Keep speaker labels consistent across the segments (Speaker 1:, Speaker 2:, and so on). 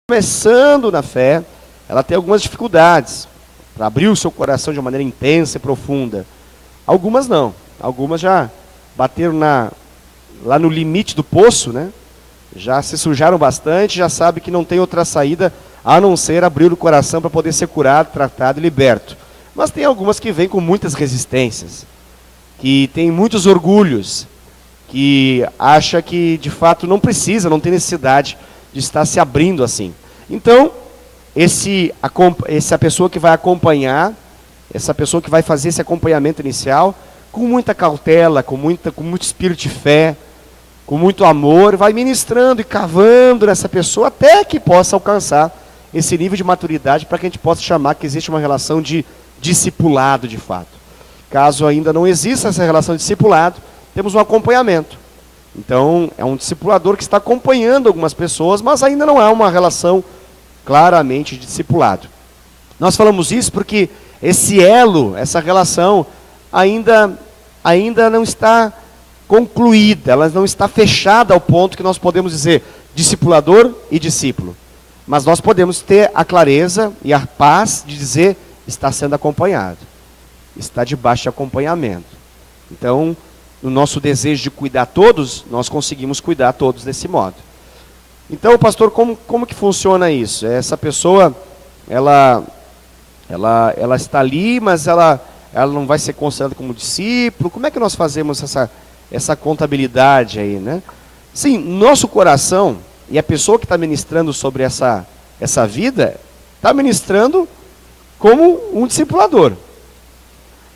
Speaker 1: começando na fé, ela tem algumas dificuldades para abrir o seu coração de uma maneira intensa e profunda. Algumas não, algumas já bateram lá no limite do poço, né? Já se sujaram bastante, já sabe que não tem outra saída a não ser abrir o coração para poder ser curado, tratado e liberto. Mas tem algumas que vêm com muitas resistências, que tem muitos orgulhos, que acha que de fato não precisa, não tem necessidade de estar se abrindo assim. Então, essa pessoa que vai acompanhar, essa pessoa que vai fazer esse acompanhamento inicial, com muita cautela, com muito espírito de fé, com muito amor, vai ministrando e cavando nessa pessoa até que possa alcançar esse nível de maturidade para que a gente possa chamar que existe uma relação de discipulado de fato. Caso ainda não exista essa relação de discipulado, temos um acompanhamento. Então, é um discipulador que está acompanhando algumas pessoas, mas ainda não há uma relação claramente de discipulado. Nós falamos isso porque esse elo, essa relação, ainda não está concluída, ela não está fechada ao ponto que nós podemos dizer discipulador e discípulo. Mas nós podemos ter a clareza e a paz de dizer está sendo acompanhado, está debaixo de acompanhamento. Então, no nosso desejo de cuidar todos, nós conseguimos cuidar todos desse modo. Então, pastor, como que funciona isso? Essa pessoa, ela está ali, mas ela não vai ser considerada como discípulo. Como é que nós fazemos essa contabilidade aí, né? Sim, nosso coração, e a pessoa que está ministrando sobre essa vida, está ministrando como um discipulador.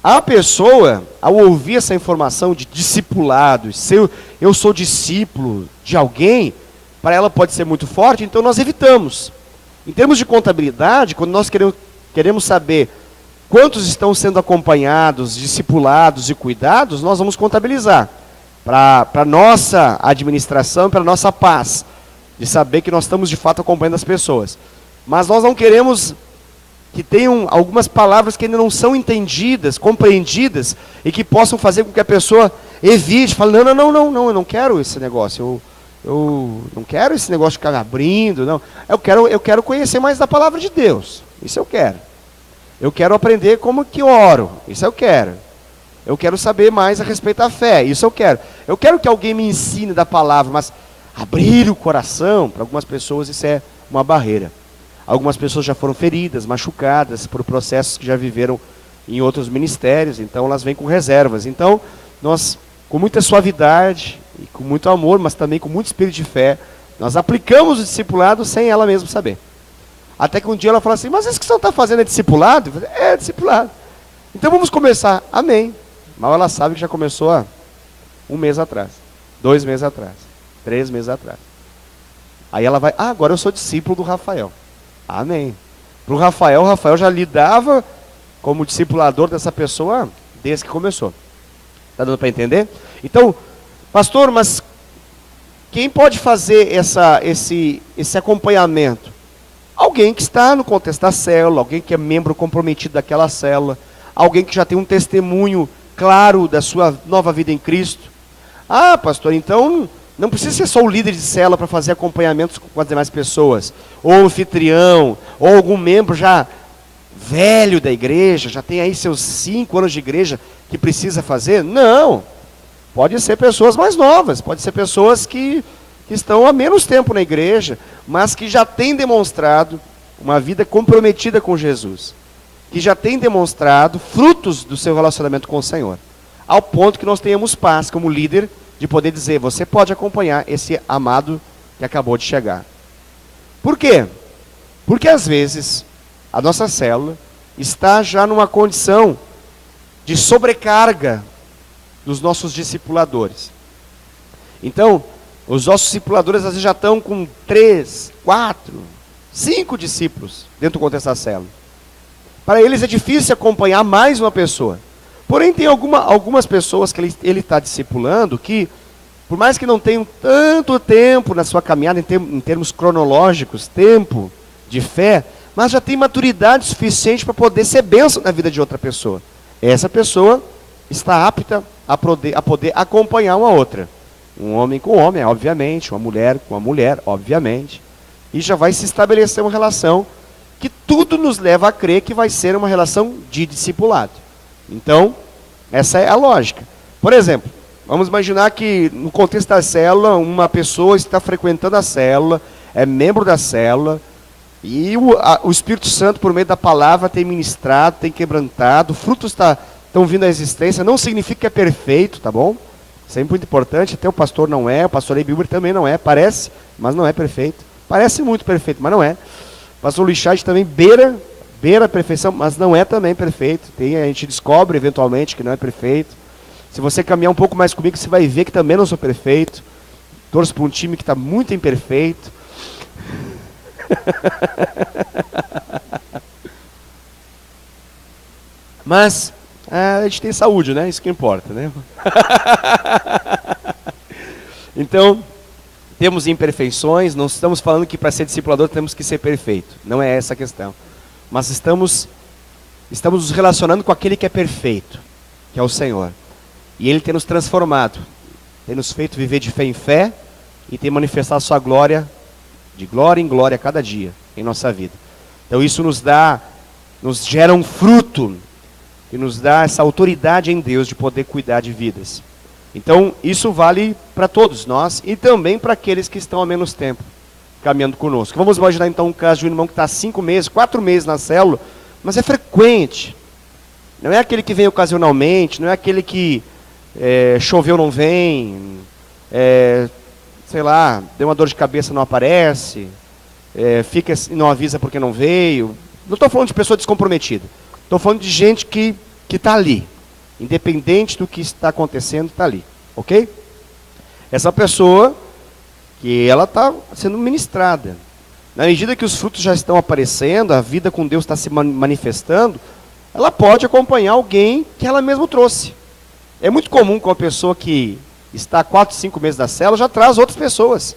Speaker 1: A pessoa, ao ouvir essa informação de discipulado, se eu sou discípulo de alguém, para ela pode ser muito forte, então nós evitamos. Em termos de contabilidade, quando nós queremos saber quantos estão sendo acompanhados, discipulados e cuidados, nós vamos contabilizar. Para a nossa administração, para a nossa paz, de saber que nós estamos de fato acompanhando as pessoas. Mas nós não queremos que tenham algumas palavras que ainda não são entendidas, compreendidas, e que possam fazer com que a pessoa evite, fale, não, eu não quero esse negócio, eu não quero esse negócio de ficar abrindo, não. Eu quero conhecer mais da palavra de Deus, isso eu quero. Eu quero aprender como que eu oro, isso eu quero. Eu quero saber mais a respeito da fé, isso eu quero. Eu quero que alguém me ensine da palavra, mas abrir o coração, para algumas pessoas isso é uma barreira. Algumas pessoas já foram feridas, machucadas por processos que já viveram em outros ministérios, então elas vêm com reservas. Então, nós, com muita suavidade, e com muito amor, mas também com muito espírito de fé, nós aplicamos o discipulado sem ela mesma saber. Até que um dia ela fala assim, mas isso que você está fazendo é discipulado? Eu falei, é discipulado. Então vamos começar. Amém. Mal ela sabe que já começou há 1 mês atrás, 2 meses atrás, 3 meses atrás. Aí ela vai, agora eu sou discípulo do Rafael. Amém. Para o Rafael já lidava como discipulador dessa pessoa desde que começou. Está dando para entender? Então, pastor, mas quem pode fazer esse acompanhamento? Alguém que está no contexto da célula, alguém que é membro comprometido daquela célula, alguém que já tem um testemunho claro da sua nova vida em Cristo. Ah, pastor, então não precisa ser só o líder de célula para fazer acompanhamentos com as demais pessoas, ou anfitrião, ou algum membro já velho da igreja, já tem aí seus 5 anos de igreja que precisa fazer. Não, pode ser pessoas mais novas, pode ser pessoas que estão há menos tempo na igreja, mas que já têm demonstrado uma vida comprometida com Jesus, que já têm demonstrado frutos do seu relacionamento com o Senhor, ao ponto que nós tenhamos paz como líder, de poder dizer, você pode acompanhar esse amado que acabou de chegar. Por quê? Porque às vezes a nossa célula está já numa condição de sobrecarga dos nossos discipuladores. Então, os nossos discipuladores às vezes já estão com 3, 4, 5 discípulos dentro do contexto da célula. Para eles é difícil acompanhar mais uma pessoa. Porém, tem algumas pessoas que ele está discipulando que, por mais que não tenham tanto tempo na sua caminhada, em termos cronológicos, tempo de fé, mas já tem maturidade suficiente para poder ser bênção na vida de outra pessoa. Essa pessoa está apta a poder acompanhar uma outra. Um homem com homem, obviamente, uma mulher com uma mulher, obviamente. e já vai se estabelecer uma relação que tudo nos leva a crer que vai ser uma relação de discipulado. Então, essa é a lógica. Por exemplo, vamos imaginar que no contexto da célula, uma pessoa está frequentando a célula, é membro da célula, e o Espírito Santo, por meio da palavra, tem ministrado, tem quebrantado, frutos estão vindo à existência, não significa que é perfeito, tá bom? Isso é muito importante, até o pastor não é, o pastor Eibilber também não é, parece, mas não é perfeito. Parece muito perfeito, mas não é. O pastor Luiz Chade também beira a perfeição, mas não é também perfeito. A gente descobre eventualmente que não é perfeito. Se você caminhar um pouco mais comigo, você vai ver que também não sou perfeito. Torço para um time que está muito imperfeito. Mas a gente tem saúde, né? Isso que importa, né? Então, temos imperfeições, não estamos falando que para ser discipulador temos que ser perfeito. Não é essa a questão. Mas estamos nos relacionando com aquele que é perfeito, que é o Senhor. E Ele tem nos transformado, tem nos feito viver de fé em fé e tem manifestado a sua glória, de glória em glória a cada dia em nossa vida. Então isso nos gera um fruto e nos dá essa autoridade em Deus de poder cuidar de vidas. Então isso vale para todos nós e também para aqueles que estão há menos tempo caminhando conosco. Vamos imaginar então um caso de um irmão que está há 5 meses, 4 meses na célula, mas é frequente. Não é aquele que vem ocasionalmente, não é aquele que choveu não vem, sei lá, deu uma dor de cabeça não aparece, fica e não avisa porque não veio. Não estou falando de pessoa descomprometida, estou falando de gente que está ali, independente do que está acontecendo, está ali, ok? Essa pessoa, que ela está sendo ministrada. Na medida que os frutos já estão aparecendo, a vida com Deus está se manifestando, ela pode acompanhar alguém que ela mesma trouxe. É muito comum com a pessoa que está há 4, 5 meses na célula, já traz outras pessoas.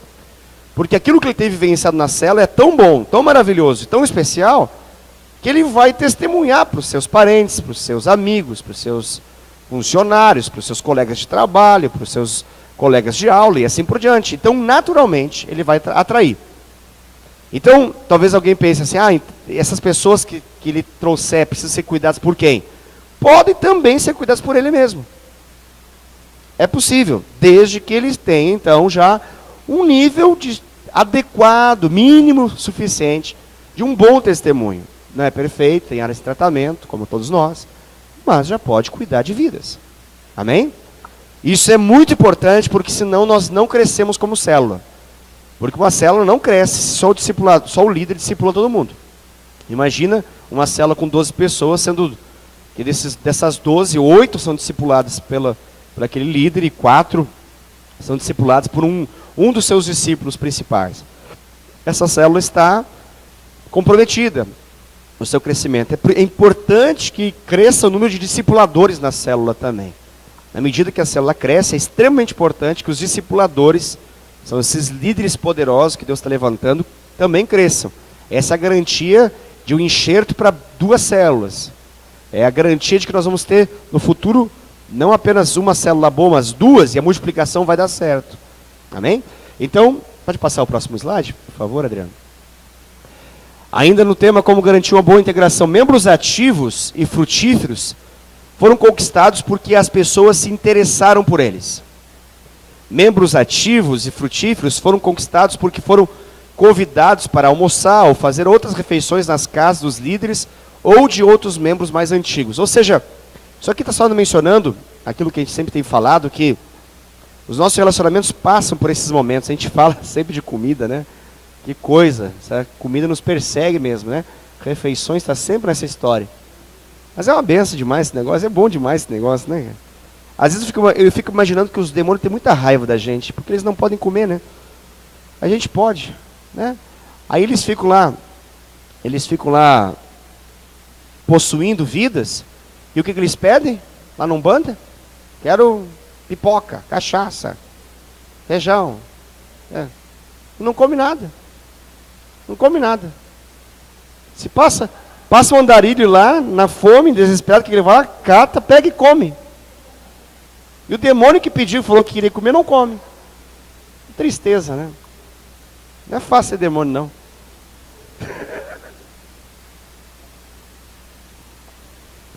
Speaker 1: Porque aquilo que ele teve vivenciado na célula é tão bom, tão maravilhoso, tão especial, que ele vai testemunhar para os seus parentes, para os seus amigos, para os seus funcionários, para os seus colegas de trabalho, para os seus colegas de aula e assim por diante. Então, naturalmente, ele vai atrair. Então, talvez alguém pense assim, essas pessoas que ele trouxer precisam ser cuidadas por quem? Podem também ser cuidadas por ele mesmo. É possível, desde que eles tenham, então, já um nível adequado, mínimo, suficiente, de um bom testemunho. Não é perfeito, tem áreas de tratamento, como todos nós, mas já pode cuidar de vidas. Amém? Isso é muito importante, porque senão nós não crescemos como célula. Porque uma célula não cresce, só o líder discipula todo mundo. Imagina uma célula com 12 pessoas, sendo que dessas 12, 8 são discipuladas por aquele líder e 4 são discipuladas por um dos seus discípulos principais. Essa célula está comprometida no seu crescimento. É importante que cresça o número de discipuladores na célula também. Na medida que a célula cresce, é extremamente importante que os discipuladores, são esses líderes poderosos que Deus está levantando, também cresçam. Essa é a garantia de um enxerto para 2 células. É a garantia de que nós vamos ter no futuro não apenas uma célula boa, mas 2, e a multiplicação vai dar certo. Amém? Então, pode passar o próximo slide, por favor, Adriano. Ainda no tema como garantir uma boa integração, membros ativos e frutíferos foram conquistados porque as pessoas se interessaram por eles. Membros ativos e frutíferos foram conquistados porque foram convidados para almoçar ou fazer outras refeições nas casas dos líderes ou de outros membros mais antigos. Ou seja, isso aqui está só mencionando aquilo que a gente sempre tem falado, que os nossos relacionamentos passam por esses momentos. A gente fala sempre de comida, né? Que coisa, essa comida nos persegue mesmo, né? Refeições está sempre nessa história. Mas é uma benção demais esse negócio, é bom demais esse negócio, né? Às vezes eu fico imaginando que os demônios têm muita raiva da gente, porque eles não podem comer, né? A gente pode, né? Aí eles ficam lá possuindo vidas, e o que eles pedem lá no Umbanda? Quero pipoca, cachaça, feijão. Não come nada. Não come nada. Se passa um andarilho lá, na fome, desesperado, que ele vai lá, cata, pega e come. E o demônio que pediu, falou que queria comer, não come. Tristeza, né? Não é fácil ser demônio, não.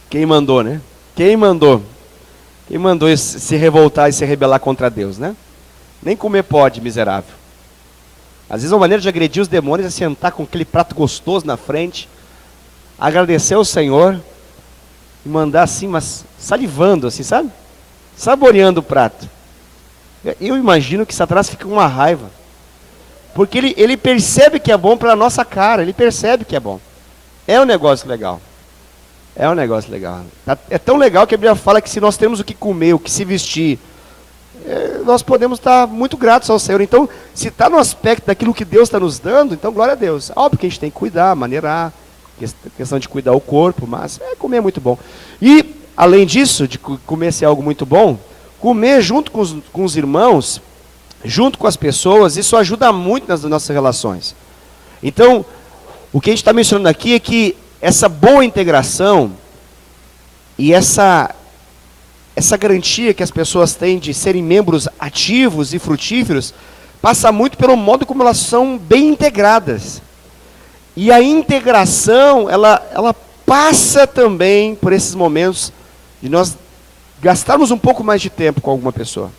Speaker 1: Quem mandou, né? Quem mandou? Quem mandou se revoltar e se rebelar contra Deus, né? Nem comer pode, miserável. Às vezes a maneira de agredir os demônios é sentar com aquele prato gostoso na frente, agradecer ao Senhor e mandar assim, mas salivando assim, sabe? Saboreando o prato. Eu imagino que Satanás fica com uma raiva. Porque ele percebe que é bom para a nossa cara, ele percebe que é bom. É um negócio legal. É um negócio legal. É tão legal que a Bíblia fala que se nós temos o que comer, o que se vestir, nós podemos estar muito gratos ao Senhor. Então, se está no aspecto daquilo que Deus está nos dando, então glória a Deus. Óbvio que a gente tem que cuidar, maneirar, questão de cuidar o corpo, mas comer é muito bom. E, além disso, de comer ser algo muito bom, comer junto com os irmãos, junto com as pessoas, isso ajuda muito nas nossas relações. Então, o que a gente está mencionando aqui é que essa boa integração e essa garantia que as pessoas têm de serem membros ativos e frutíferos passa muito pelo modo como elas são bem integradas. E a integração, ela passa também por esses momentos de nós gastarmos um pouco mais de tempo com alguma pessoa.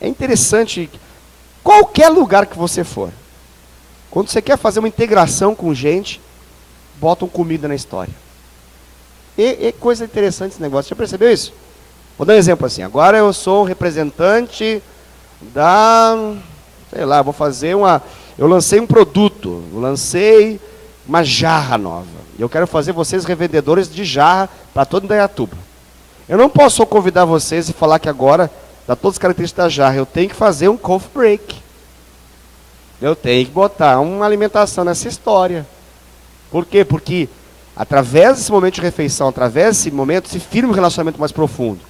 Speaker 1: É interessante, qualquer lugar que você for, quando você quer fazer uma integração com gente, botam comida na história. E coisa interessante esse negócio. Já percebeu isso? Vou dar um exemplo assim. Agora eu sou um representante sei lá, eu lancei um produto, eu lancei uma jarra nova. E eu quero fazer vocês revendedores de jarra para todo Indaiatuba. Eu não posso convidar vocês e falar que agora, dá todas as características da jarra, eu tenho que fazer um coffee break. Eu tenho que botar uma alimentação nessa história. Por quê? Porque através desse momento de refeição, através desse momento, se firma um relacionamento mais profundo.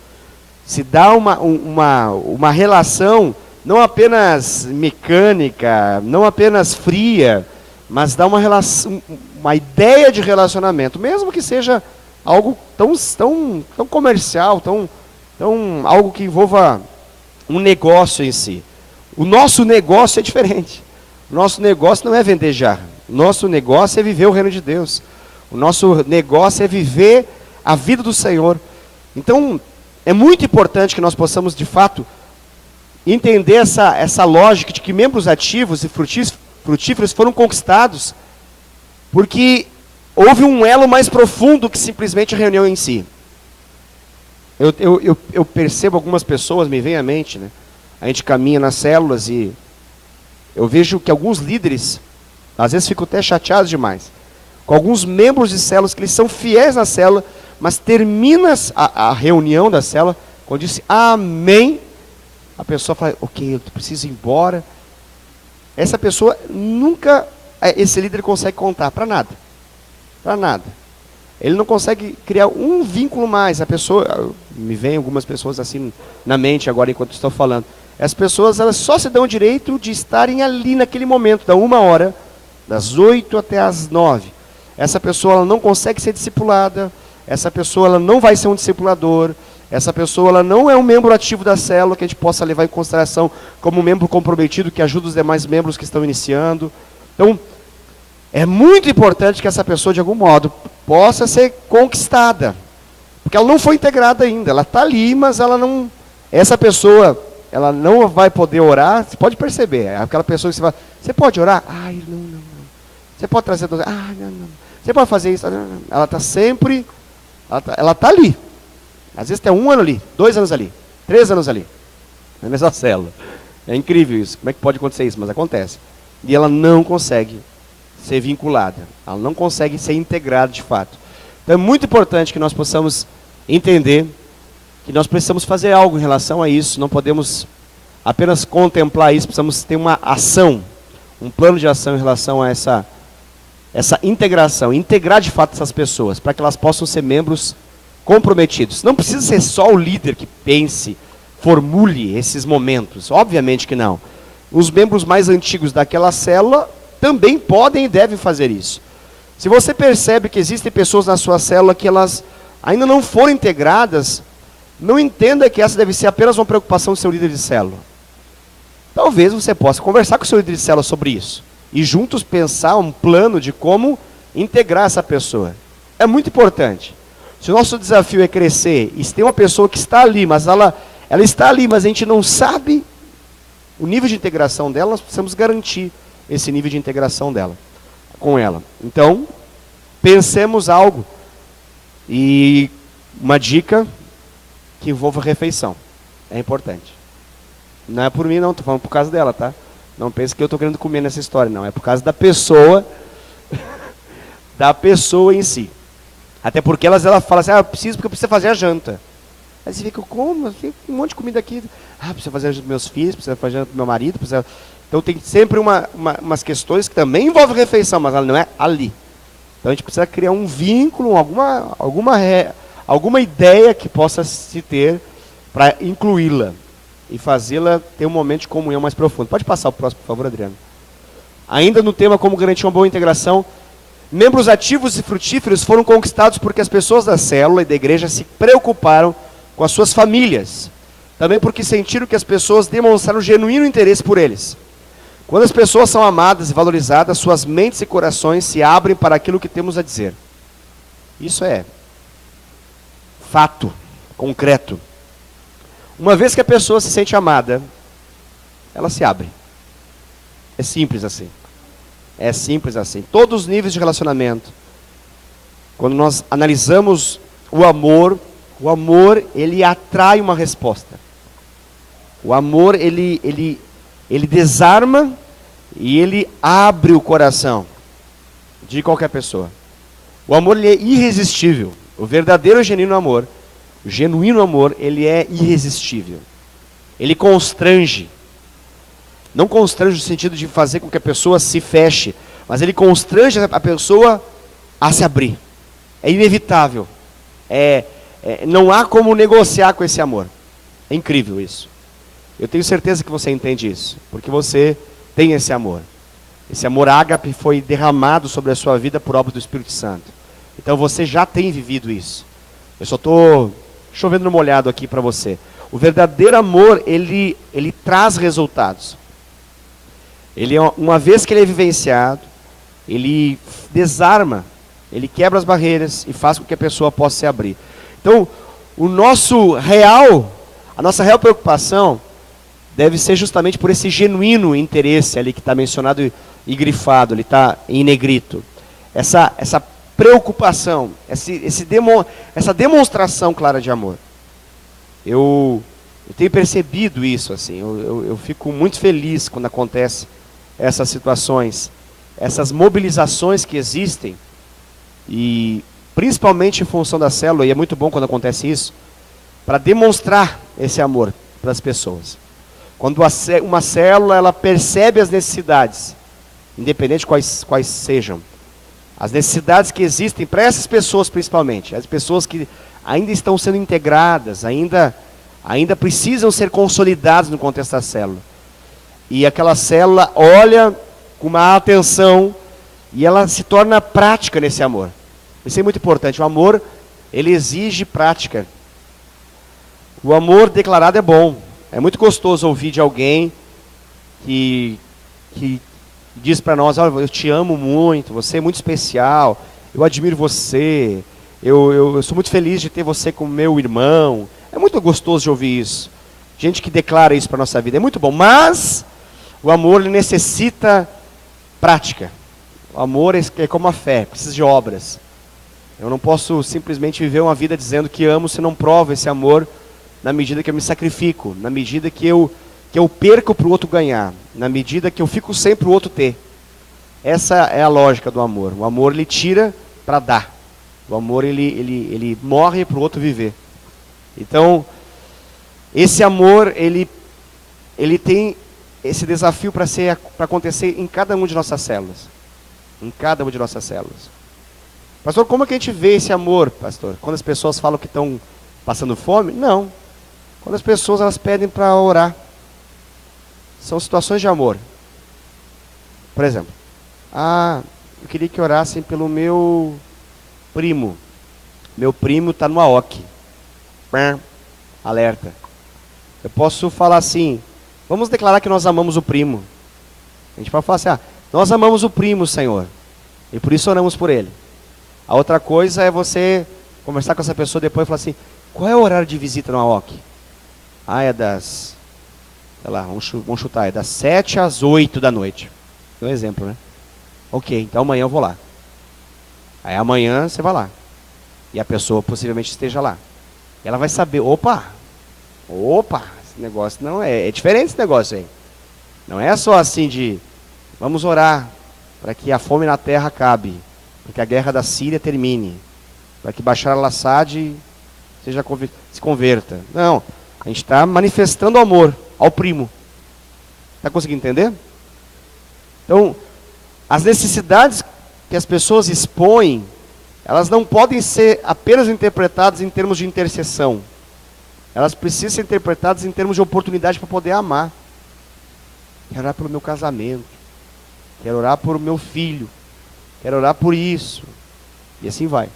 Speaker 1: Se dá uma relação não apenas mecânica, não apenas fria, mas dá uma ideia de relacionamento, mesmo que seja algo tão comercial, algo que envolva um negócio em si. O nosso negócio é diferente. O nosso negócio não é vender jarra. O nosso negócio é viver o reino de Deus. O nosso negócio é viver a vida do Senhor. Então, é muito importante que nós possamos, de fato, entender essa lógica de que membros ativos e frutíferos foram conquistados porque houve um elo mais profundo que simplesmente a reunião em si. Eu percebo algumas pessoas, me vem à mente, né? A gente caminha nas células e eu vejo que alguns líderes, às vezes ficam até chateados demais, com alguns membros de células que eles são fiéis na célula, mas termina a reunião da célula, quando diz amém, a pessoa fala, ok, eu preciso ir embora. Essa pessoa nunca, esse líder consegue contar para nada. Para nada. Ele não consegue criar um vínculo mais. A pessoa, me vem algumas pessoas assim na mente agora enquanto estou falando. As pessoas, elas só se dão o direito de estarem ali naquele momento, da 1h, das 8 até as 9. Essa pessoa, ela não consegue ser discipulada. Essa pessoa, ela não vai ser um discipulador. Essa pessoa, ela não é um membro ativo da célula que a gente possa levar em consideração como um membro comprometido que ajuda os demais membros que estão iniciando. Então, é muito importante que essa pessoa, de algum modo, possa ser conquistada. Porque ela não foi integrada ainda. Ela está ali, mas ela não... Essa pessoa, ela não vai poder orar. Você pode perceber. É aquela pessoa que você fala, você pode orar? Ai, não. Você pode trazer... Ah, não. Você pode fazer isso? Não. Ela está sempre... Ela está ali. Às vezes tem 1 ano ali, 2 anos ali, 3 anos ali, na mesma célula. É incrível isso. Como é que pode acontecer isso? Mas acontece. E ela não consegue ser vinculada. Ela não consegue ser integrada de fato. Então é muito importante que nós possamos entender que nós precisamos fazer algo em relação a isso. Não podemos apenas contemplar isso. Precisamos ter uma ação, um plano de ação em relação a essa integração. Integrar de fato essas pessoas, para que elas possam ser membros comprometidos. Não precisa ser só o líder que pense, formule esses momentos. Obviamente que não. Os membros mais antigos daquela célula também podem e devem fazer isso. Se você percebe que existem pessoas na sua célula que elas ainda não foram integradas, não entenda que essa deve ser apenas uma preocupação do seu líder de célula. Talvez você possa conversar com o seu líder de célula sobre isso. E juntos pensar um plano de como integrar essa pessoa. É muito importante. Se o nosso desafio é crescer, e se tem uma pessoa que está ali, mas ela está ali, mas a gente não sabe o nível de integração dela, nós precisamos garantir esse nível de integração dela, com ela. Então, pensemos algo. E uma dica que envolva refeição. É importante. Não é por mim não, estou falando por causa dela, tá? Não pense que eu estou querendo comer nessa história, não. É por causa da pessoa, da pessoa em si. Até porque ela fala assim, eu preciso porque eu preciso fazer a janta. Aí você fica, como? Tem um monte de comida aqui. Precisa fazer a janta dos meus filhos, precisa fazer a janta do meu marido. Precisa... Então tem sempre umas questões que também envolvem refeição, mas ela não é ali. Então a gente precisa criar um vínculo, alguma ideia que possa se ter para incluí-la e fazê-la ter um momento de comunhão mais profundo. Pode passar o próximo, por favor, Adriano. Ainda no tema como garantir uma boa integração, membros ativos e frutíferos foram conquistados porque as pessoas da célula e da igreja se preocuparam com as suas famílias. Também porque sentiram que as pessoas demonstraram genuíno interesse por eles. Quando as pessoas são amadas e valorizadas, suas mentes e corações se abrem para aquilo que temos a dizer. Isso é fato, concreto. Uma vez que a pessoa se sente amada, ela se abre. É simples assim. É simples assim. Todos os níveis de relacionamento. Quando nós analisamos o amor ele atrai uma resposta. O amor, ele desarma e ele abre o coração de qualquer pessoa. O amor, ele é irresistível. O verdadeiro e genuíno amor, ele é irresistível. Ele constrange. Não constrange no sentido de fazer com que a pessoa se feche, mas ele constrange a pessoa a se abrir. É inevitável. Não há como negociar com esse amor. É incrível isso. Eu tenho certeza que você entende isso, porque você tem esse amor. Esse amor ágape foi derramado sobre a sua vida por obra do Espírito Santo. Então você já tem vivido isso. Eu só estou chovendo no molhado aqui para você. O verdadeiro amor, ele traz resultados. Uma vez que ele é vivenciado, ele desarma, ele quebra as barreiras e faz com que a pessoa possa se abrir. Então, a nossa real preocupação deve ser justamente por esse genuíno interesse ali que está mencionado e grifado, ele está em negrito. Essa preocupação, essa demonstração clara de amor. Eu tenho percebido isso, assim, eu fico muito feliz quando acontece essas situações, essas mobilizações que existem, e principalmente em função da célula, e é muito bom quando acontece isso, para demonstrar esse amor para as pessoas. Quando uma célula ela percebe as necessidades, independente de quais sejam, as necessidades que existem para essas pessoas principalmente, as pessoas que ainda estão sendo integradas, ainda precisam ser consolidadas no contexto da célula. E aquela célula olha com uma atenção e ela se torna prática nesse amor. Isso é muito importante. O amor, ele exige prática. O amor declarado é bom. É muito gostoso ouvir de alguém que diz para nós, olha, eu te amo muito, você é muito especial, eu admiro você, eu sou muito feliz de ter você como meu irmão. É muito gostoso de ouvir isso. Gente que declara isso para a nossa vida. É muito bom, mas o amor ele necessita prática. O amor é como a fé, precisa de obras. Eu não posso simplesmente viver uma vida dizendo que amo se não provo esse amor na medida que eu me sacrifico, na medida que eu perco para o outro ganhar, na medida que eu fico sem para o outro ter. Essa é a lógica do amor. O amor ele tira para dar. O amor ele morre para o outro viver. Então, esse amor ele tem esse desafio para acontecer em cada uma de nossas células. Em cada uma de nossas células. Pastor, como é que a gente vê esse amor, pastor? Quando as pessoas falam que estão passando fome? Não. Quando as pessoas elas pedem para orar. São situações de amor. Por exemplo, eu queria que orassem pelo meu primo. Meu primo está no AOC. Alerta. Eu posso falar assim, vamos declarar que nós amamos o primo. A gente pode falar assim, nós amamos o primo, Senhor, e por isso oramos por ele. A outra coisa é você conversar com essa pessoa depois e falar assim, qual é o horário de visita no AOC? É das, sei lá, vamos chutar, é das 7 às 8 da noite. É um exemplo, né? Ok, então amanhã eu vou lá. Aí amanhã você vai lá. E a pessoa possivelmente esteja lá. E ela vai saber, opa, esse negócio não é diferente esse negócio aí. Não é só assim de, vamos orar para que a fome na terra acabe, para que a guerra da Síria termine, para que Bashar al-Assad se converta. Não, a gente está manifestando amor ao primo. Está conseguindo entender? Então, as necessidades que as pessoas expõem, elas não podem ser apenas interpretadas em termos de intercessão. Elas precisam ser interpretadas em termos de oportunidade para poder amar. Quero orar pelo meu casamento. Quero orar por meu filho. Quero orar por isso. E assim vai.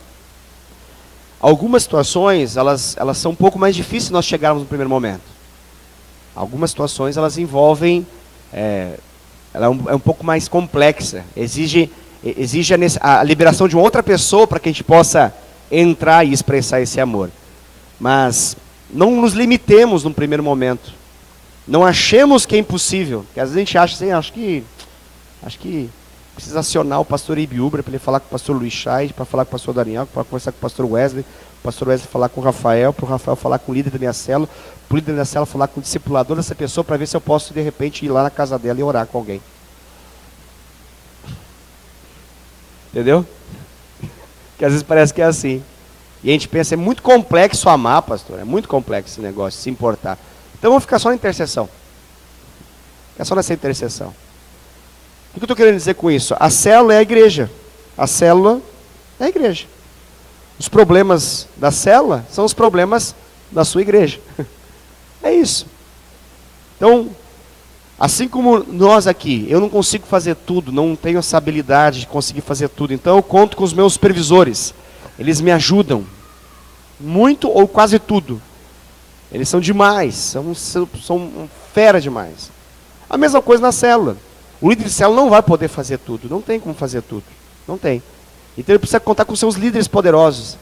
Speaker 1: Algumas situações, elas são um pouco mais difíceis de nós chegarmos no primeiro momento. Algumas situações, elas envolvem... ela é um pouco mais complexa. Exige a liberação de uma outra pessoa para que a gente possa entrar e expressar esse amor. Mas não nos limitemos no primeiro momento. Não achemos que é impossível. Porque às vezes a gente acha assim, acho que precisa acionar o pastor Ibiúbra para ele falar com o pastor Luiz Chay, para falar com o pastor Daniel, para conversar com o pastor Wesley, o pastor Wesley falar com o Rafael, para o Rafael falar com o líder da minha célula, para o líder da minha célula falar com o discipulador dessa pessoa, para ver se eu posso de repente ir lá na casa dela e orar com alguém. Entendeu? Que às vezes parece que é assim. E a gente pensa, é muito complexo amar, pastor. É muito complexo esse negócio, se importar. Então vamos ficar só na intercessão. Ficar só nessa intercessão. O que eu estou querendo dizer com isso? A célula é a igreja. A célula é a igreja. Os problemas da célula são os problemas da sua igreja. É isso. Então, assim como nós aqui, eu não consigo fazer tudo, não tenho essa habilidade de conseguir fazer tudo. Então eu conto com os meus supervisores. Eles me ajudam. Muito ou quase tudo. Eles são demais, são fera demais. A mesma coisa na célula. O líder de célula não vai poder fazer tudo, não tem como fazer tudo. Não tem. Então ele precisa contar com seus líderes poderosos.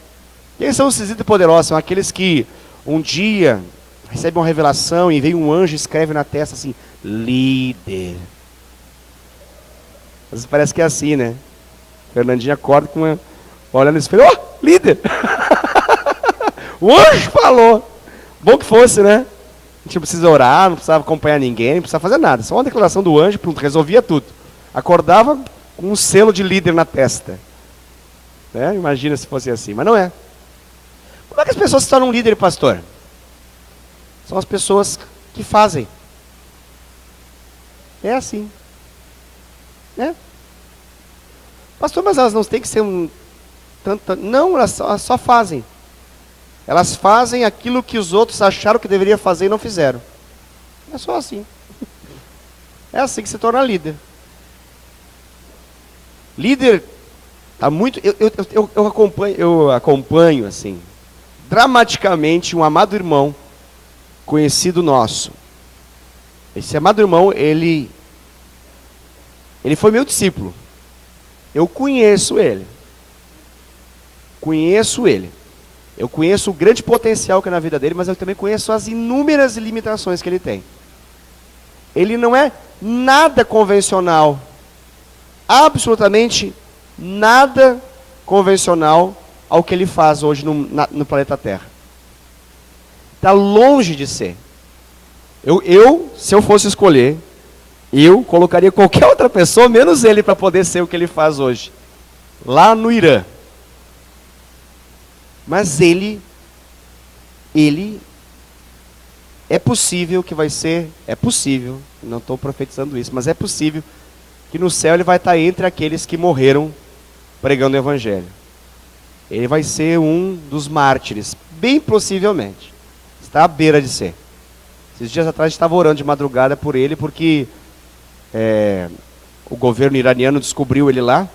Speaker 1: Quem são esses líderes poderosos? São aqueles que um dia recebem uma revelação e vem um anjo e escreve na testa assim, líder. Às vezes parece que é assim, né? Fernandinho acorda com uma... olha no espelho, líder! O anjo falou! Bom que fosse, né? A gente não precisa orar, não precisava acompanhar ninguém, não precisava fazer nada. Só uma declaração do anjo, pronto, resolvia tudo. Acordava com um selo de líder na testa. Né? Imagina se fosse assim, mas não é. Como é que as pessoas se tornam líder, pastor? São as pessoas que fazem. É assim. Né? Pastor, mas elas não têm que ser não, elas só fazem. Elas fazem aquilo que os outros acharam que deveria fazer e não fizeram. É só assim. É assim que se torna líder. Líder está muito... Eu acompanho assim, dramaticamente, um amado irmão, conhecido nosso. Esse amado irmão, ele foi meu discípulo. Eu conheço ele. Eu conheço o grande potencial que é na vida dele, mas eu também conheço as inúmeras limitações que ele tem. Ele não é nada convencional. Absolutamente nada convencional ao que ele faz hoje no planeta Terra. Está longe de ser. Se eu fosse escolher, eu colocaria qualquer outra pessoa, menos ele, para poder ser o que ele faz hoje. Lá no Irã. Mas ele é possível que vai ser, não estou profetizando isso, mas é possível que no céu ele vai estar entre aqueles que morreram pregando o evangelho. Ele vai ser um dos mártires, bem possivelmente. Está à beira de ser. Esses dias atrás a gente estava orando de madrugada por ele, porque o governo iraniano descobriu ele lá,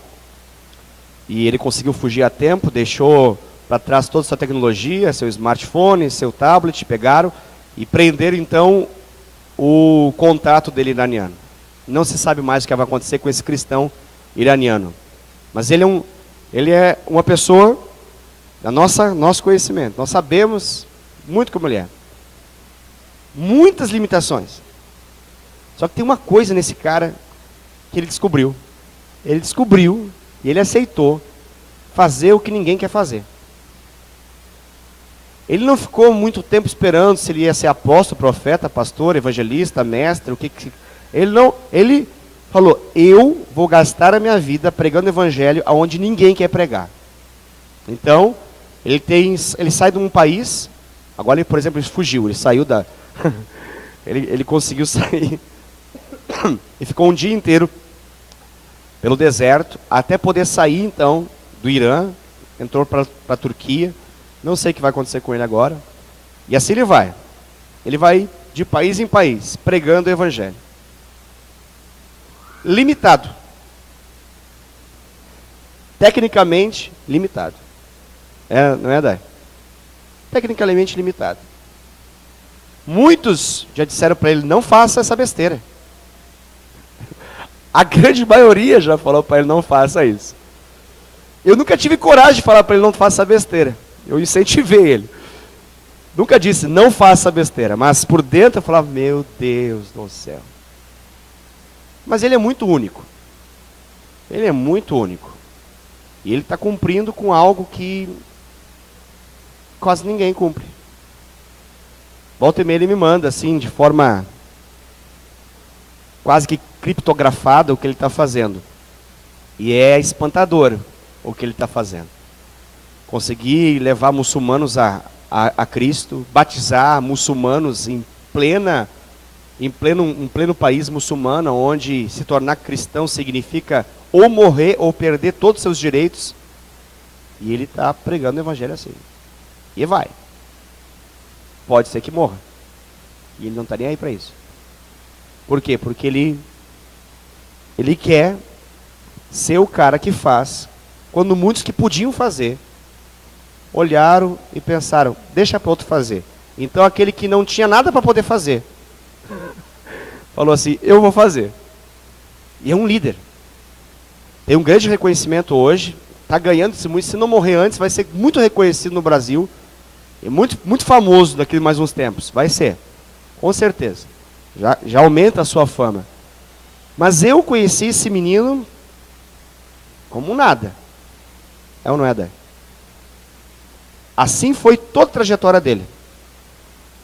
Speaker 1: e ele conseguiu fugir a tempo, deixou para trás toda a sua tecnologia, seu smartphone, seu tablet, pegaram e prenderam então o contato dele iraniano. Não se sabe mais o que vai acontecer com esse cristão iraniano. Mas ele é uma pessoa nosso conhecimento. Nós sabemos muito como ele é. Muitas limitações. Só que tem uma coisa nesse cara que ele descobriu. Ele descobriu e ele aceitou fazer o que ninguém quer fazer. Ele não ficou muito tempo esperando se ele ia ser apóstolo, profeta, pastor, evangelista, mestre, o que ele falou: eu vou gastar a minha vida pregando o evangelho aonde ninguém quer pregar. Então, ele sai de um país, agora ele, por exemplo, ele fugiu, ele saiu da ele conseguiu sair e ficou um dia inteiro pelo deserto até poder sair então do Irã, entrou para a Turquia. Não sei o que vai acontecer com ele agora. E assim ele vai. Ele vai de país em país, pregando o evangelho. Limitado. Tecnicamente limitado. Não é, Dai? Tecnicamente limitado. Muitos já disseram para ele: não faça essa besteira. A grande maioria já falou para ele: não faça isso. Eu nunca tive coragem de falar para ele: não faça essa besteira. Eu incentivei ele. Nunca disse: não faça besteira. Mas por dentro eu falava: meu Deus do céu. Mas ele é muito único. Ele é muito único. E ele está cumprindo com algo que quase ninguém cumpre. Volta e meia ele me manda assim, de forma quase que criptografada, o que ele está fazendo. E é espantador o que ele está fazendo. Conseguir levar muçulmanos a Cristo, batizar muçulmanos em pleno país muçulmano, onde se tornar cristão significa ou morrer ou perder todos os seus direitos. E ele está pregando o evangelho assim. E vai. Pode ser que morra. E ele não está nem aí para isso. Por quê? Porque ele quer ser o cara que faz, quando muitos que podiam fazer, olharam e pensaram: deixa para outro fazer. Então aquele que não tinha nada para poder fazer, falou assim: eu vou fazer. E é um líder. Tem um grande reconhecimento hoje, está ganhando-se muito. Se não morrer antes, vai ser muito reconhecido no Brasil. E muito, muito famoso daqui a mais uns tempos. Vai ser, com certeza. Já aumenta a sua fama. Mas eu conheci esse menino como nada. É ou não é, Dé? Assim foi toda a trajetória dele.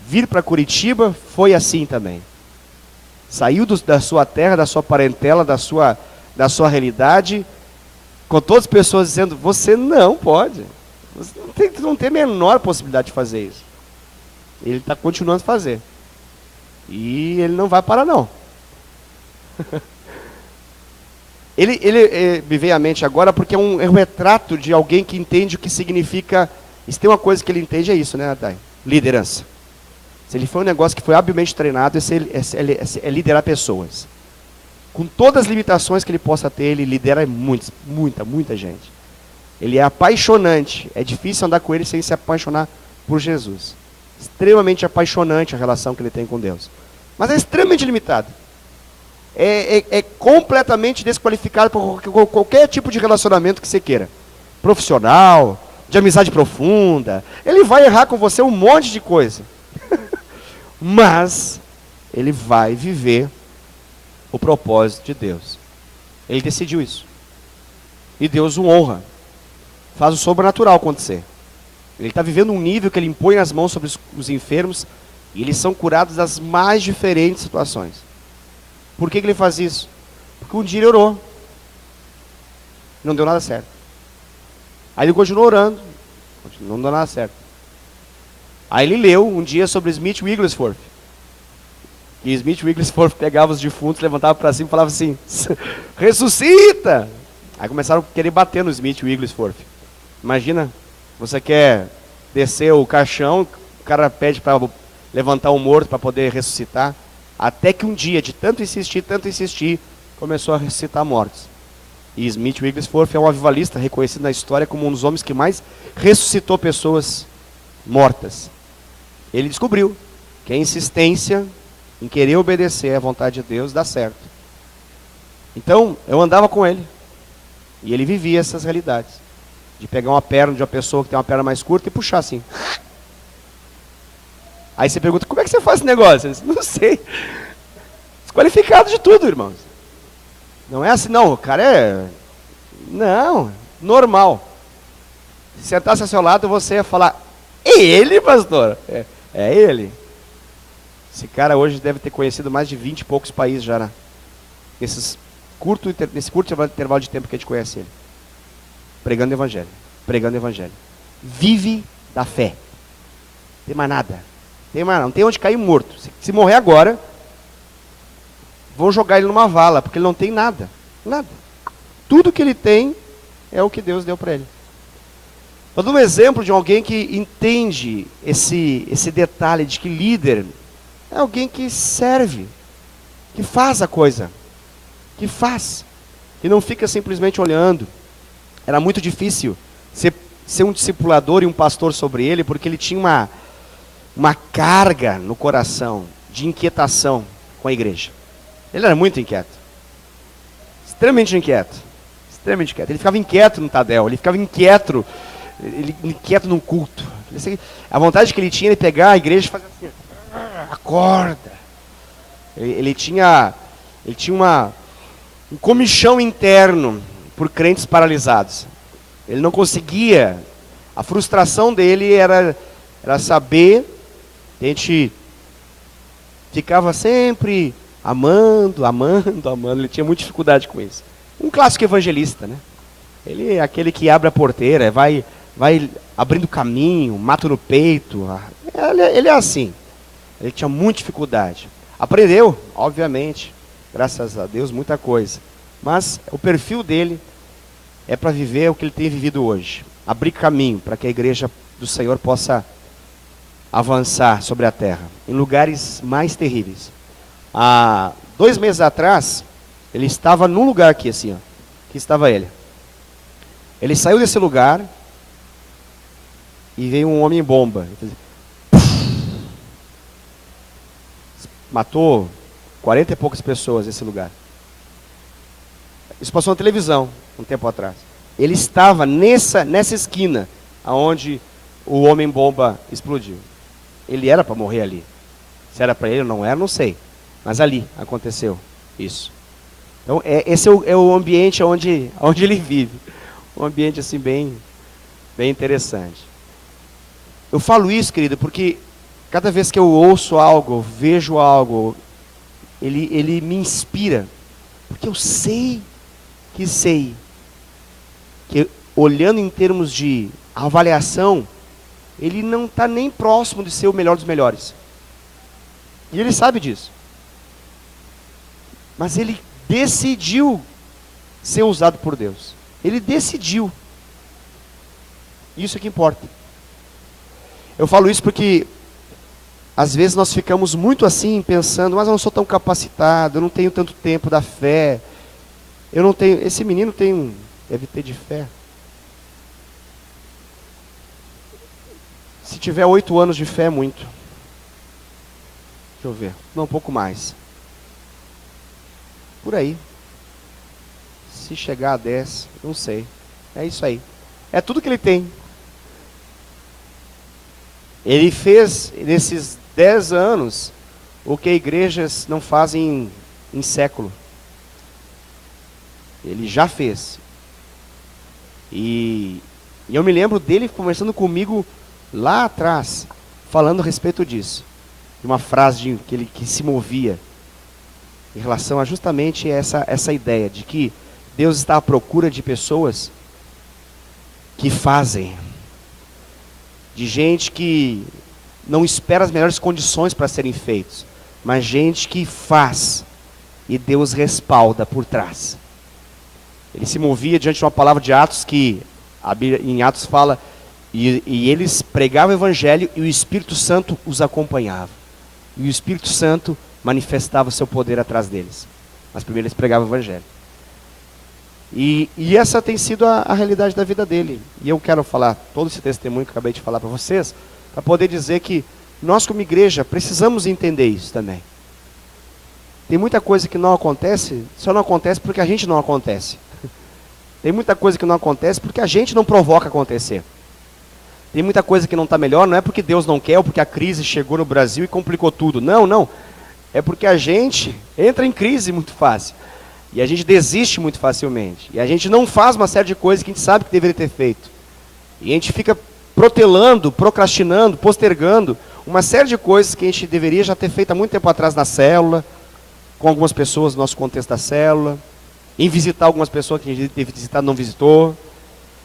Speaker 1: Vir para Curitiba foi assim também. Saiu da sua terra, da sua parentela, da sua realidade, com todas as pessoas dizendo: você não pode. Você não tem a menor possibilidade de fazer isso. Ele está continuando a fazer. E ele não vai parar, não. Ele me veio à mente agora porque é um retrato de alguém que entende o que significa. Se tem uma coisa que ele entende, é isso, né, Thay? Liderança. Se ele foi um negócio que foi habilmente treinado, é liderar pessoas. Com todas as limitações que ele possa ter, ele lidera muita gente. Ele é apaixonante. É difícil andar com ele sem se apaixonar por Jesus. Extremamente apaixonante a relação que ele tem com Deus. Mas é extremamente limitado. É completamente desqualificado por qualquer tipo de relacionamento que você queira. Profissional, de amizade profunda. Ele vai errar com você um monte de coisa. Mas ele vai viver o propósito de Deus. Ele decidiu isso. E Deus o honra. Faz o sobrenatural acontecer. Ele está vivendo um nível que ele impõe as mãos sobre os enfermos e eles são curados das mais diferentes situações. Por que ele faz isso? Porque um dia ele orou. Não deu nada certo. Aí ele continuou orando. Não deu nada certo. Aí ele leu um dia sobre Smith Wigglesworth. E Smith Wigglesworth pegava os defuntos, levantava para cima e falava assim: ressuscita! Aí começaram a querer bater no Smith Wigglesworth. Imagina, você quer descer o caixão, o cara pede para levantar um morto para poder ressuscitar. Até que um dia, de tanto insistir, começou a ressuscitar mortos. E Smith Wigglesworth é um avivalista reconhecido na história como um dos homens que mais ressuscitou pessoas mortas. Ele descobriu que a insistência em querer obedecer à vontade de Deus dá certo. Então, eu andava com ele. E ele vivia essas realidades. De pegar uma perna de uma pessoa que tem uma perna mais curta e puxar assim. Aí você pergunta, como é que você faz esse negócio? Eu disse, não sei. Desqualificado de tudo, irmãos. Não é assim, não. O cara é... Não, normal. Se sentasse ao seu lado, você ia falar, é ele, pastor? É ele. Esse cara hoje deve ter conhecido mais de 20 e poucos países já, né? Nesse curto intervalo de tempo que a gente conhece ele. Pregando o evangelho. Pregando o evangelho. Vive da fé. Não tem mais nada. Não tem onde cair morto. Se morrer agora, vão jogar ele numa vala, porque ele não tem nada. Nada. Tudo que ele tem é o que Deus deu para ele. Estou dando um exemplo de alguém que entende esse detalhe de que líder é alguém que serve, que faz a coisa, que faz, e não fica simplesmente olhando. Era muito difícil ser um discipulador e um pastor sobre ele, porque ele tinha uma carga no coração de inquietação com a igreja. Ele era muito inquieto, extremamente inquieto, extremamente inquieto. Ele ficava inquieto no Tadel, ele ficava inquieto num culto. A vontade que ele tinha de pegar a igreja e fazer assim, acorda. Ele tinha um comichão interno por crentes paralisados. Ele não conseguia. A frustração dele era saber, a gente ficava sempre amando. Ele tinha muita dificuldade com isso. Um clássico evangelista, né? Ele é aquele que abre a porteira, vai abrindo caminho, mato no peito. Ele é assim. Ele tinha muita dificuldade. Aprendeu, obviamente, graças a Deus, muita coisa. Mas o perfil dele é para viver o que ele tem vivido hoje. Abrir caminho para que a igreja do Senhor possa avançar sobre a terra, em lugares mais terríveis. Há 2 meses atrás, ele estava num lugar aqui, assim, ó. Aqui estava ele. Ele saiu desse lugar e veio um homem-bomba. Matou 40 e poucas pessoas nesse lugar. Isso passou na televisão, um tempo atrás. Ele estava nessa esquina, onde o homem-bomba explodiu. Ele era para morrer ali. Se era para ele ou não era, não sei. Mas ali aconteceu isso. Então, esse é o ambiente onde ele vive. Um ambiente assim bem interessante. Eu falo isso, querido, porque cada vez que eu ouço algo, vejo algo, ele me inspira. Porque eu sei que olhando em termos de avaliação, ele não está nem próximo de ser o melhor dos melhores. E ele sabe disso. Mas ele decidiu ser usado por Deus. Ele decidiu. Isso é que importa. Eu falo isso porque às vezes nós ficamos muito assim, pensando, mas eu não sou tão capacitado, eu não tenho tanto tempo da fé. Eu não tenho, esse menino deve ter de fé. Se tiver 8 anos de fé, é muito. Deixa eu ver, não, um pouco mais. Por aí. Se chegar a 10, não sei. É isso aí. É tudo que ele tem. Ele fez, nesses 10 anos, o que igrejas não fazem em século. Ele já fez. E eu me lembro dele conversando comigo lá atrás, falando a respeito disso. De uma frase que se movia em relação a justamente essa ideia de que Deus está à procura de pessoas que fazem. De gente que não espera as melhores condições para serem feitos, mas gente que faz e Deus respalda por trás. Ele se movia diante de uma palavra de Atos que em Atos fala e eles pregavam o evangelho e o Espírito Santo os acompanhava. E o Espírito Santo manifestava o seu poder atrás deles. Mas primeiro eles pregavam o evangelho. E essa tem sido a realidade da vida dele. E eu quero falar todo esse testemunho que eu acabei de falar para vocês, para poder dizer que nós como igreja precisamos entender isso também. Tem muita coisa que não acontece, só não acontece porque a gente não acontece. Tem muita coisa que não acontece porque a gente não provoca acontecer. Tem muita coisa que não está melhor, não é porque Deus não quer ou porque a crise chegou no Brasil e complicou tudo. Não, não. É porque a gente entra em crise muito fácil. E a gente desiste muito facilmente. E a gente não faz uma série de coisas que a gente sabe que deveria ter feito. E a gente fica protelando, procrastinando, postergando uma série de coisas que a gente deveria já ter feito há muito tempo atrás na célula, com algumas pessoas no nosso contexto da célula, em visitar algumas pessoas que a gente teve visitado e não visitou,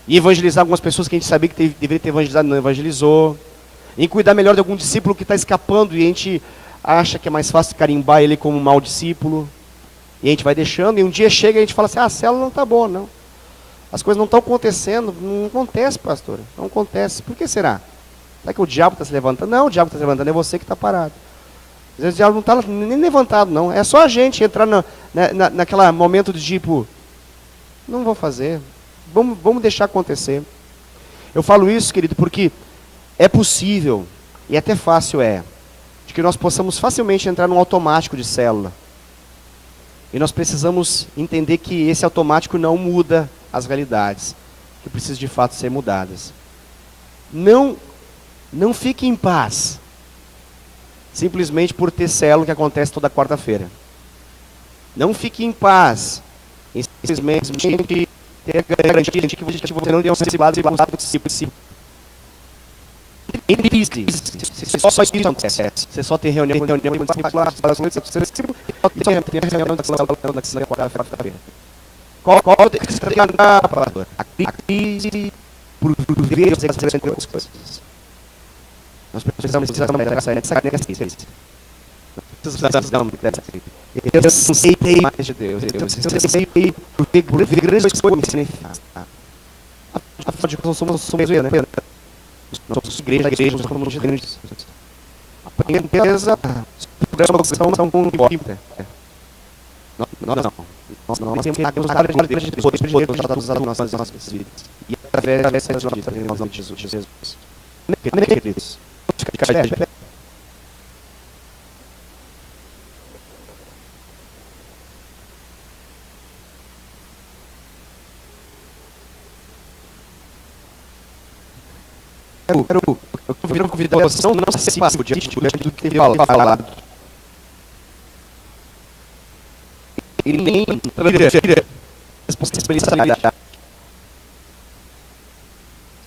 Speaker 1: em evangelizar algumas pessoas que a gente sabia que deveria ter evangelizado e não evangelizou, em cuidar melhor de algum discípulo que está escapando e a gente acha que é mais fácil carimbar ele como um mau discípulo, e a gente vai deixando, e um dia chega e a gente fala assim, a célula não está boa, não. As coisas não estão acontecendo. Não acontece, pastor. Não acontece. Por que será? Será que o diabo está se levantando? Não, o diabo está se levantando, é você que está parado. Às vezes o diabo não está nem levantado, não. É só a gente entrar naquele momento de tipo, não vou fazer. Vamos deixar acontecer. Eu falo isso, querido, porque é possível, e até fácil de que nós possamos facilmente entrar num automático de célula. E nós precisamos entender que esse automático não muda as realidades, que precisam de fato ser mudadas. Não fique em paz, simplesmente por ter célula que acontece toda quarta-feira. Não fique em paz, em simplesmente ter a garantia de que você não tem um discipulado e do discípulo. Você só isso acontece. Você só tem reunião e discipular, tem reunião da quarta-feira. Qual tem que ser a crise por viver entre outras coisas. Nós precisamos dessa crise. Eu não sei mais de Deus. Eu sei por ver grandes coisas. Afinal de contas, somos né? Nós somos igreja, nós somos grandes. A empresa, são com nós não temos que usar de Deus nas nossas vidas. E através de Jesus. Queridos, fica de pé. Eu quero convidar vocês a não se passar diante do que tem falado. E nem responsabilidade.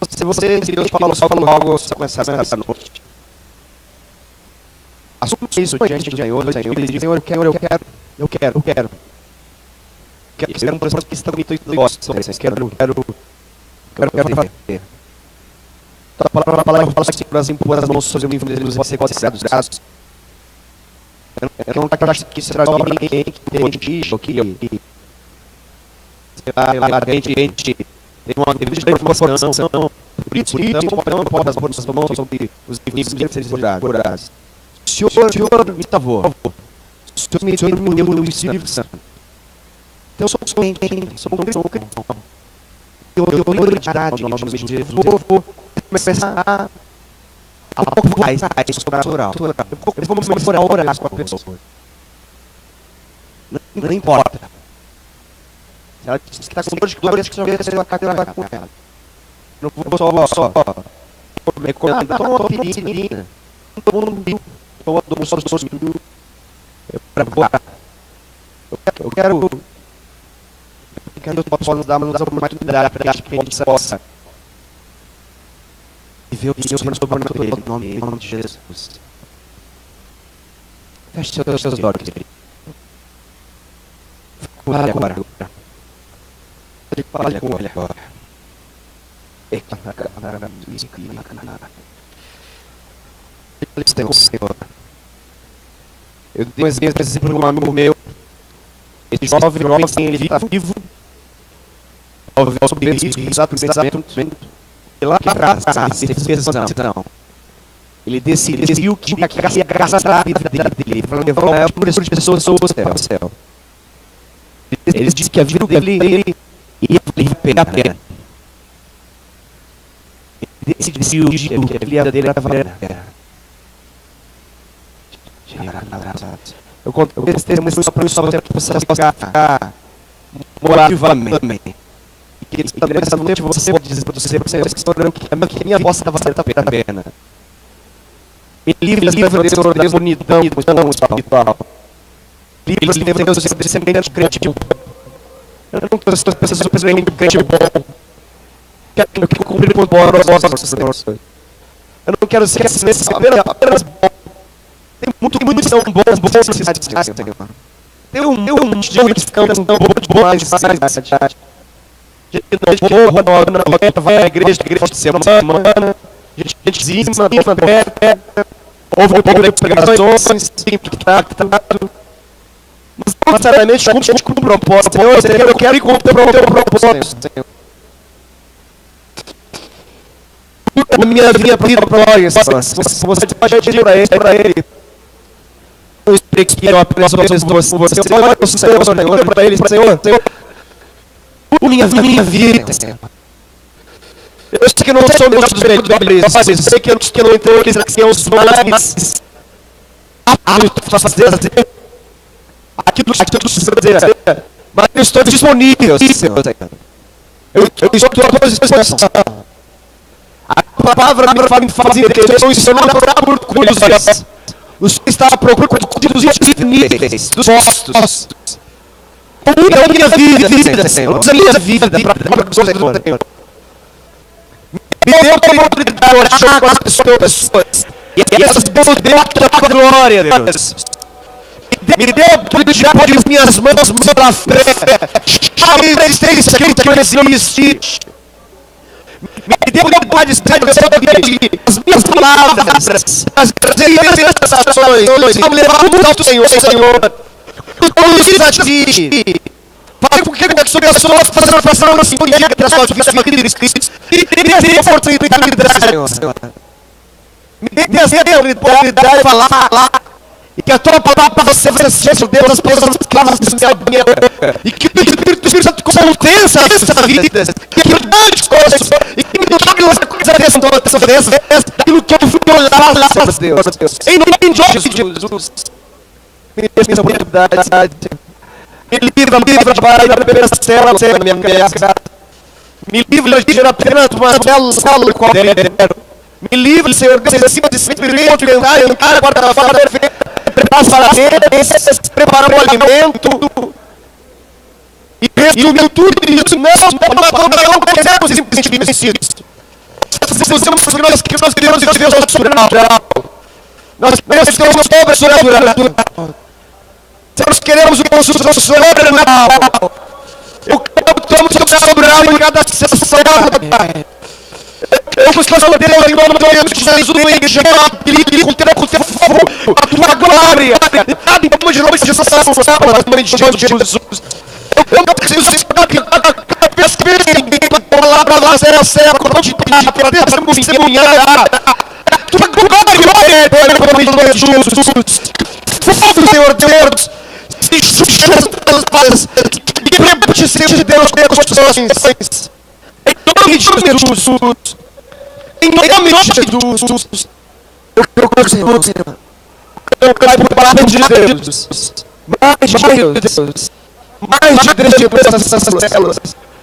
Speaker 1: Se você falou algo com essa noite, assuma isso diante do Senhor, e diz, Senhor, eu quero um processo que está muito exausto, quero fazer. A palavra fala assim, para as impor as mãos sobre o livro de Deus, você pode ser dos braços. Eu não acho que será alguém que tem ou que tem uma devida informação. Por isso, não pode pôr as mãos sobre os livros de seres devorados. O Senhor me salvou. O Senhor me deu o Espírito Santo. Então, eu sou um cristão. Eu tenho liberdade no nome de Jesus. Vou começar a pouco mais sobrenatural. Eu vou começar a orar com a pessoa. Não importa. Se ela diz que está com dor de cabeça, que já vai ser a cadeira com ela. Não vou só recomendar, toma uma pirina. Todo mundo viu. Toma um só dos mil. Eu quero que Deus possa nos dar uma oportunidade para que a gente possa viver o Senhor sobrenatural em nome de Jesus. Feche seus olhos, querido. Fale agora. Fale com ele agora. Senhor. Eu dei um exemplo de um amigo meu. Esse jovem, ele está vivo. Sobre isso, exato pensamento. E lá atrás, ele decidiu que ia graças à vida dele. Levou a professor de pessoas ao céu. Ele disse que a vida dele ia pegar a pena. Ele decidiu que a vida dele era valer a pena. Eu conto esse testemunho só para você ficar morativamente. que nesse momento você pode dizer para você, Senhor, que a minha voz estava certa a pena. Me livre da unidão espiritual. Livre de semente crente bom. Eu não estou pensando em crente bom. Eu quero cumprir com Senhor. Eu não quero ser apenas bom. Tem muitos são bons na cidade, Senhor. Tem um monte de gente que são bons na cidade. Gente boa, vai à igreja de semana. Gente zima, ouve um pouco de pregações, mas sinceramente, junto com o propósito, Senhor, eu quero ir com o teu propósito, Senhor. A minha vida para glória, Senhor. Você pode dizer para ele. Eu explico que eu apenas você. Olha o Senhor, para ele, Senhor. Minha vida, Senhor. Eu sei que não sou Deus dos melhores, eu sei que eu não entrei aqui os mais aptos para fazer aquilo que eu preciso fazer, mas eu estou disponível, Senhor. Eu estou à disposição. A palavra me faz entender que eu estou ensinando a procurar por coisas. O Senhor está à procura dos níveis, dos postos. A minha vida, Senhor. Usa a minha vida para a Senhor. Me deu a oportunidade de orar com as pessoas. E essas pessoas deu a tua glória, Deus. Me deu a oportunidade de pôr minhas mãos pela fé. A existência que eu existe. Me deu a oportunidade de estar as minhas palavras, as minhas sensações. Vamos levar muito ao Senhor. Precisa de Pai, porque as pessoas fazendo assim, entre as suas vidas, e me dê a oportunidade, Senhor. Me dê a oportunidade de falar. E que a tua palavra seja, Deus, as palavras escravas do céu. E que o Espírito Santo contença essa vida. Que eu dante coisas. E que me toque essa coisa dessa daquilo que eu fui olhar lá, Deus. Em nome de Jesus. Me dê essa oportunidade. Me livra para beber essa célula na minha casa. Me livra de apenas uma célula qualquer. Me livra, Senhor, Deus, acima de sempre, entrar agora para preparar um alimento. E resumiu tudo isso. Não queremos simplesmente isso. Nós queremos Deus sobrenatural. Nós queremos sobrenatural. Nós queremos o nosso sobrenatural. Eu tomo sobrenatural em cada sessão. Eu busco Deus em nome de Jesus, com teu fogo, a tua glória. Nada em nome de nome de Jesus. Em nome de Jesus. Eu não preciso a palavra lá será certa. Quando eu te pedir para Deus, eu vou testemunhar. A tua glória, em nome de Jesus. Fogo, Senhor Deus. E prepare-te, Senhor Deus, construções. Em nome de Jesus. Em nome de Jesus. Eu quero, Senhor. Eu quero por palavra de Deus. Mais de Deus. Mais de Deus por essas células.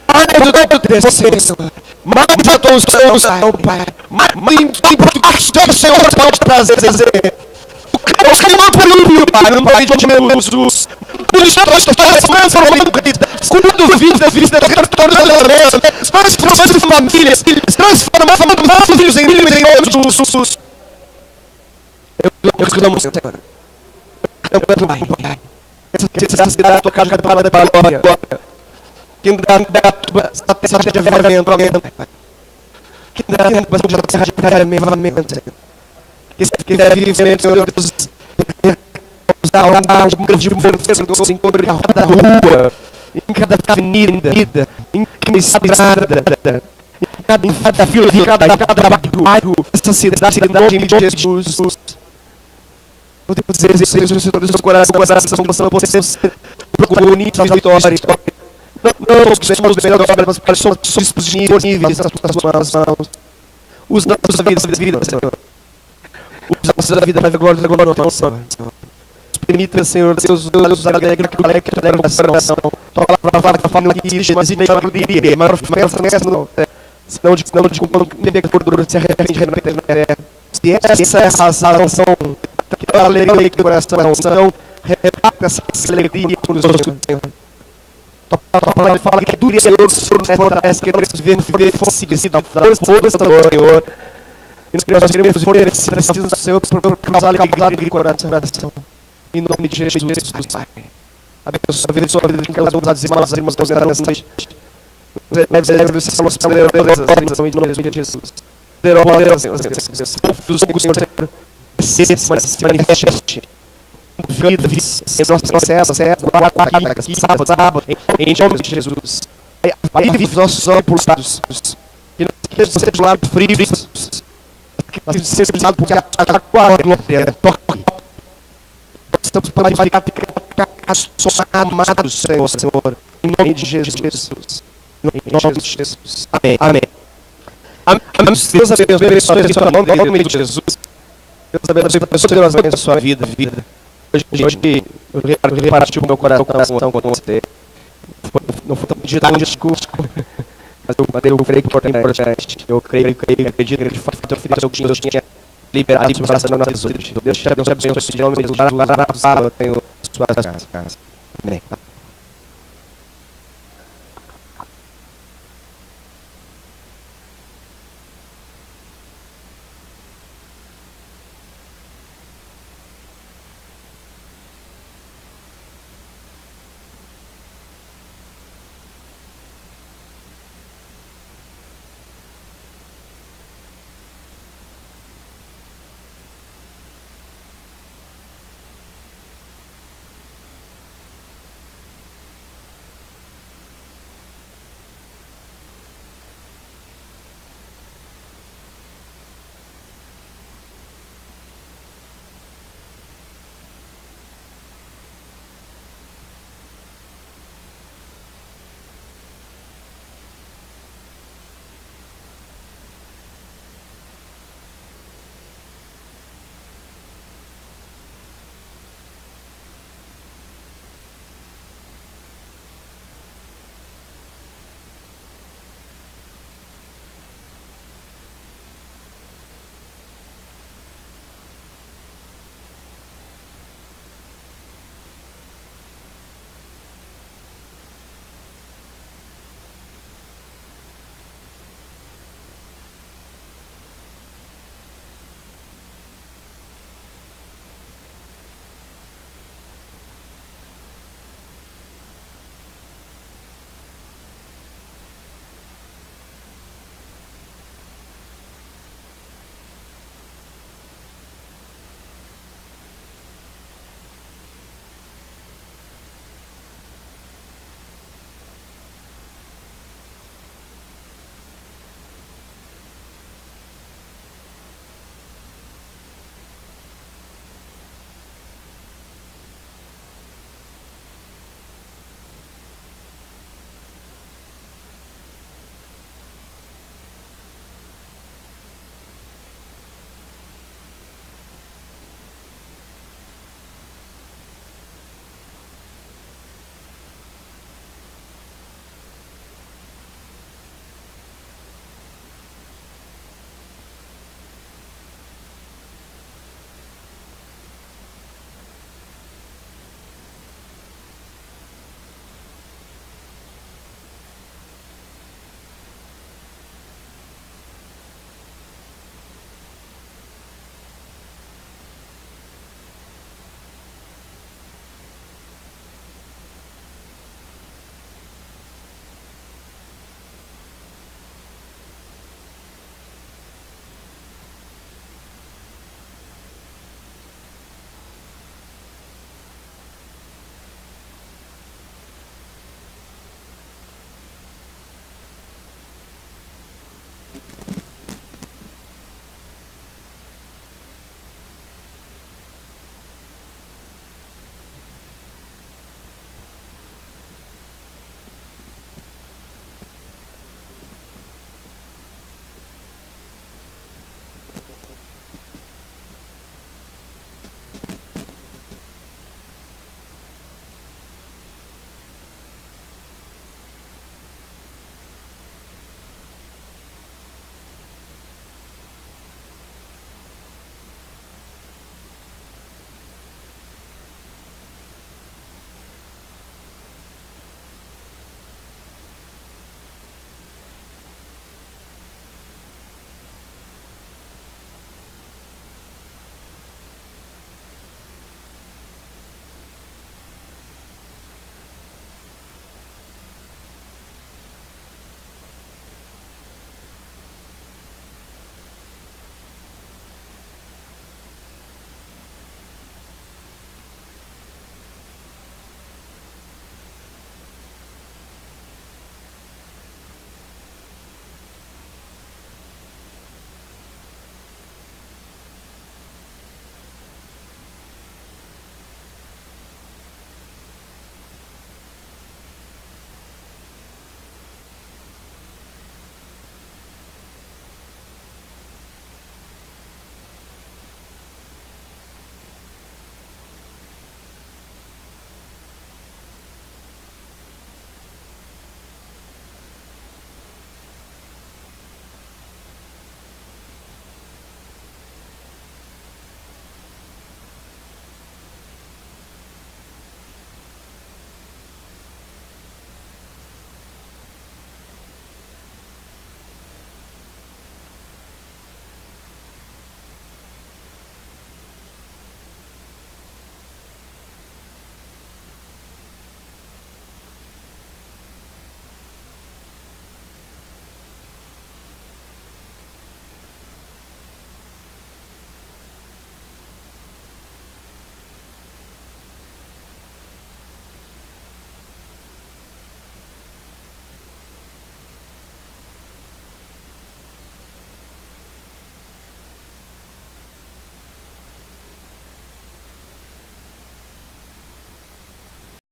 Speaker 1: Mais do Deus, Senhor. Mais da tua unção, Pai. Mais do Senhor, pode prazer. Eu quero pelo Pai, no nome de Jesus. Por isso, nós estamos transformando vida, transformando famílias, transformando filhos em nome de Jesus. Eu clamo, Senhor. Eu clamo, Pai. Essa cidade da tua casa para da glória. Que dá a tua estratégia de avivamento, Pai. Que dá a tua estratégia de avivamento, que dá vivimento, Senhor Deus. Usar um grande movimento, se encontra na rua, em cada avenida, em cada estrada, em cada fila, em cada bairro, essa cidade, em nome de Jesus. Podemos dizer isso, Senhor, todos os corações, você procurou unir a vitória. Não somos melhores, mas somos disponíveis nas tuas mãos. Usa nossa vida, Senhor. Usa nossa vida para a glória da nossa Senhor. Permita, Senhor Deus, os alegres que o coração. Toca a palavra da família que existe, mas nem alegria, maior festa não. Senão de quando beber gordura se arrepende, se essa é a razão que a alegria que o coração não reparte essa alegria nos outros, Senhor. A palavra fala que dure Senhor, fortalece que nós vivemos fortalecido, força, Senhor. E nós queremos fortalecidos, Senhor, por causar alegria no coração. Em nome de Jesus, Pai. Abençoa a vida de sua vida, que elas vão dizer, mas as irmãs vão entrar nessa noite. Mas é Deus, você falou, em nome de Jesus. Do Senhor, se manifeste. Vida, em nossa célula, aqui, sábado, em nome de Jesus. Vive os nossos olhos por lados. Que não queremos ser de lado frio. Que seja de lado porque a glória toque. Estamos para ficar amados, Senhor. Em nome de Jesus. Em nome de Jesus. Amém. Amém. Deus abençoe a sua mão, em nome de Jesus. Deus abençoe a sua vida. Hoje eu reparti o meu coração com você. Não foi tão digital um discurso, mas eu creio que é importante. Eu acredito que de fato Deus tinha liberado o coração na nossa vida. Deus te abençoe, em nome de Jesus. Eu tenho suas casas. Amém.